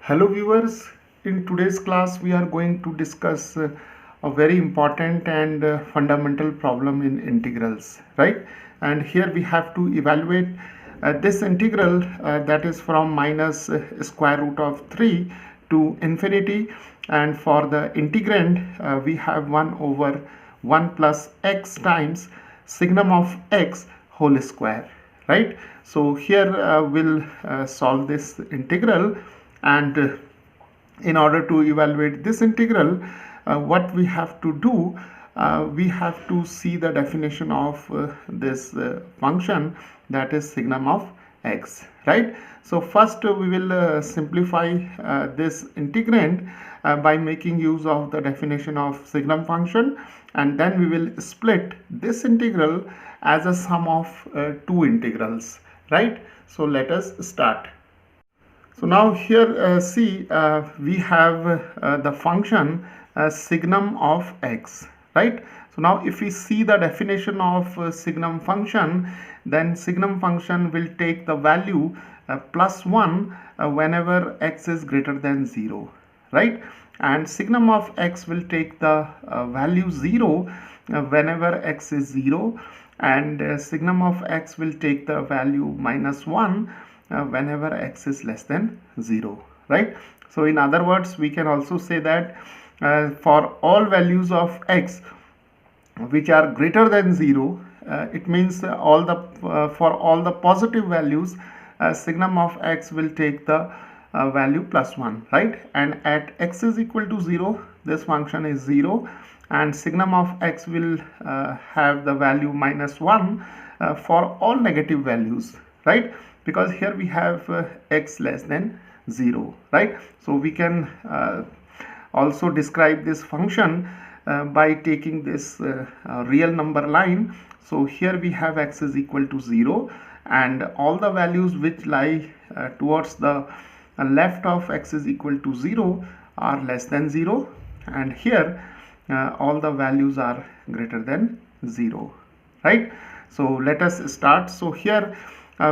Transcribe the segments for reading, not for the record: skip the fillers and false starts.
Hello viewers, in today's class we are going to discuss a very important and fundamental problem in integrals, right? And here we have to evaluate this integral that is from minus square root of 3 to infinity, and for the integrand we have 1 over 1 plus x times signum of x whole square, right? So here we'll solve this integral, and in order to evaluate this integral, what we have to do, we have to see the definition of this function, that is signum of x, right? So first we will simplify this integrand by making use of the definition of signum function, and then we will split this integral as a sum of two integrals, right? So let us start. So now here see we have the function signum of x, right? So now if we see the definition of signum function, then signum function will take the value plus 1 whenever x is greater than 0, right? And signum of x will take the value 0 whenever x is 0, and signum of x will take the value minus 1 whenever x is less than 0, right? So in other words, we can also say that for all values of x which are greater than 0, it means for all the positive values, signum of x will take the value plus 1, right? And at x is equal to 0, this function is 0, and signum of x will have the value minus 1 for all negative values, right? Because here we have x less than 0, right? So we can also describe this function by taking this real number line. So here we have x is equal to 0, and all the values which lie towards the left of x is equal to 0 are less than 0, and here all the values are greater than 0, right? So let us start. So here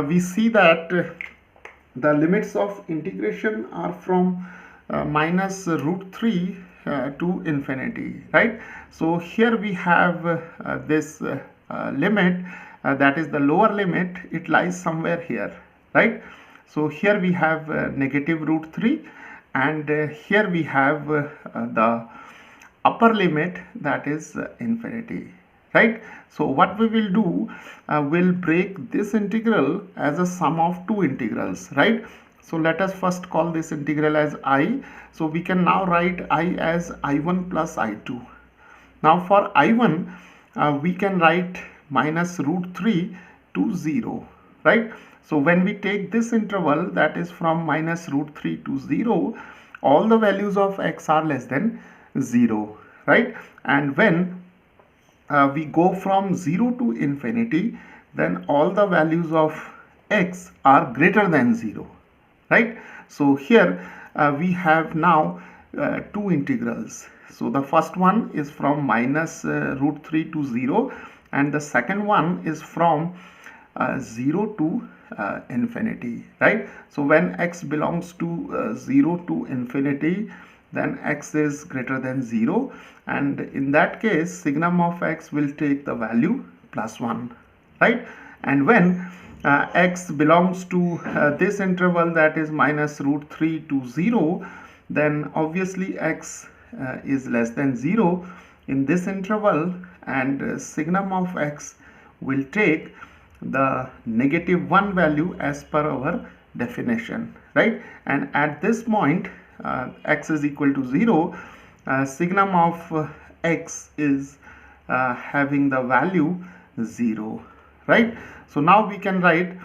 we see that the limits of integration are from minus root 3 to infinity, right? So here we have this limit, that is the lower limit, it lies somewhere here, right? So here we have negative root 3, and here we have the upper limit, that is infinity, right? So what we will do, we'll break this integral as a sum of two integrals, right? So let us first call this integral as I. So we can now write I as I1 plus I2. Now for I1, we can write minus root 3 to 0, right? So when we take this interval, that is from minus root 3 to 0, all the values of x are less than 0, right? And when we go from 0 to infinity, then all the values of x are greater than 0, right? So here we have now two integrals. So the first one is from minus root 3 to 0, and the second one is from 0 to infinity, right? So when x belongs to 0 to infinity, then x is greater than 0, and in that case signum of x will take the value plus 1, right? And when x belongs to this interval, that is minus root 3 to 0, then obviously x is less than 0 in this interval, and signum of x will take the negative 1 value as per our definition, right? And at this point x is equal to 0, signum of x is having the value 0, right? So now we can write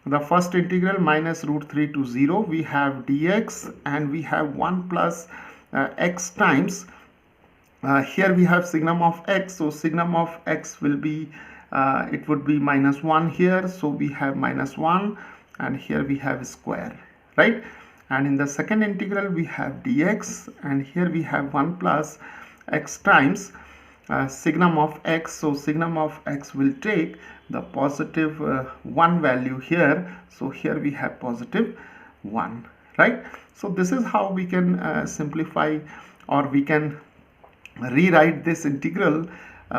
the first integral minus root 3 to 0, we have dx, and we have 1 plus x times here we have signum of x, so signum of x will be it would be minus 1 here, so we have minus 1, and here we have square, right? And in the second integral we have dx, and here we have 1 plus x times signum of x, so signum of x will take the positive 1 value here, so here we have positive 1, right? So this is how we can simplify, or we can rewrite this integral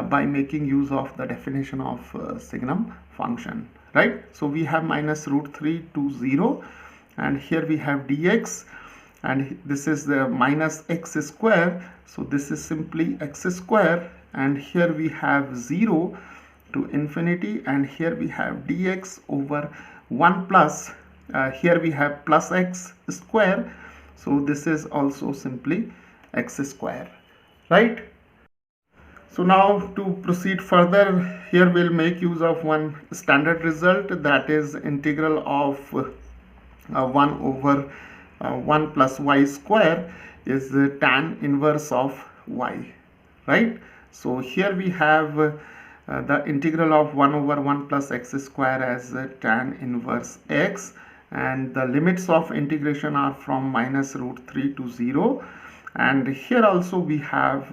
by making use of the definition of Signum function, right? So we have minus root 3 to 0, and here we have dx, and this is the minus x square, so this is simply x square, and here we have 0 to infinity, and here we have dx over 1 plus, here we have plus x square, so this is also simply x square, right? So now to proceed further, here we'll make use of one standard result, that is integral of 1 over 1 plus y square is the tan inverse of y, right? So here we have the integral of 1 over 1 plus x square as tan inverse x, and the limits of integration are from minus root 3 to 0, and here also we have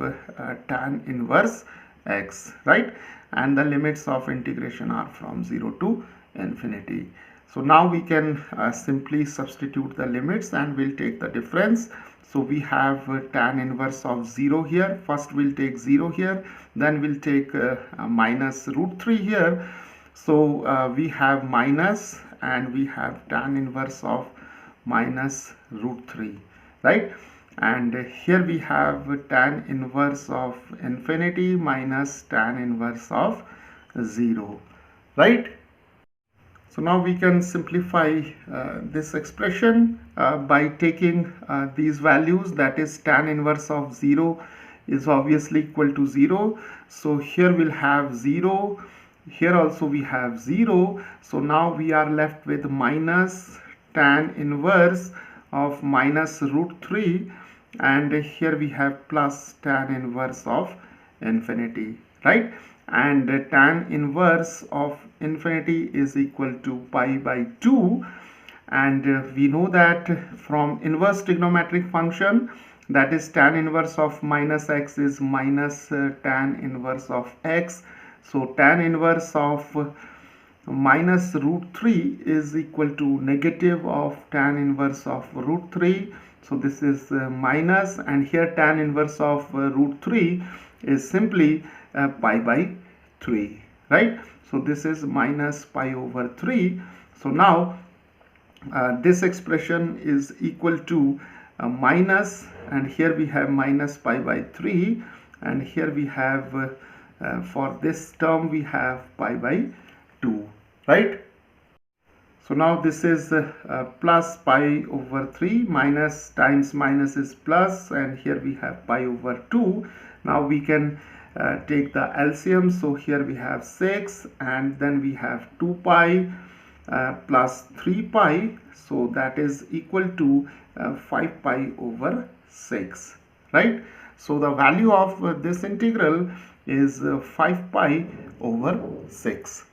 tan inverse x, right? And the limits of integration are from 0 to infinity. So now we can simply substitute the limits, and we'll take the difference. So we have tan inverse of 0 here. First we'll take 0 here, then we'll take minus root 3 here. So we have minus, and we have tan inverse of minus root 3, right? And here we have tan inverse of infinity minus tan inverse of 0, right? So now we can simplify this expression by taking these values, that is tan inverse of 0 is obviously equal to 0. So here we'll have 0, here also we have 0. So now we are left with minus tan inverse of minus root 3, and here we have plus tan inverse of infinity, right? And tan inverse of infinity is equal to pi by 2, and we know that from inverse trigonometric function, that is tan inverse of minus x is minus tan inverse of x. So tan inverse of minus root 3 is equal to negative of tan inverse of root 3. So this is minus, and here tan inverse of root 3 is simply pi by 3, right? So this is minus pi over 3. So now this expression is equal to minus, and here we have minus pi by 3, and here we have for this term we have pi by 2, right? So now this is plus pi over 3, minus times minus is plus, and here we have pi over 2. Now we can take the LCM. So here we have 6, and then we have 2 pi plus 3 pi. So that is equal to 5 pi over 6, right? So the value of this integral is 5 pi over 6.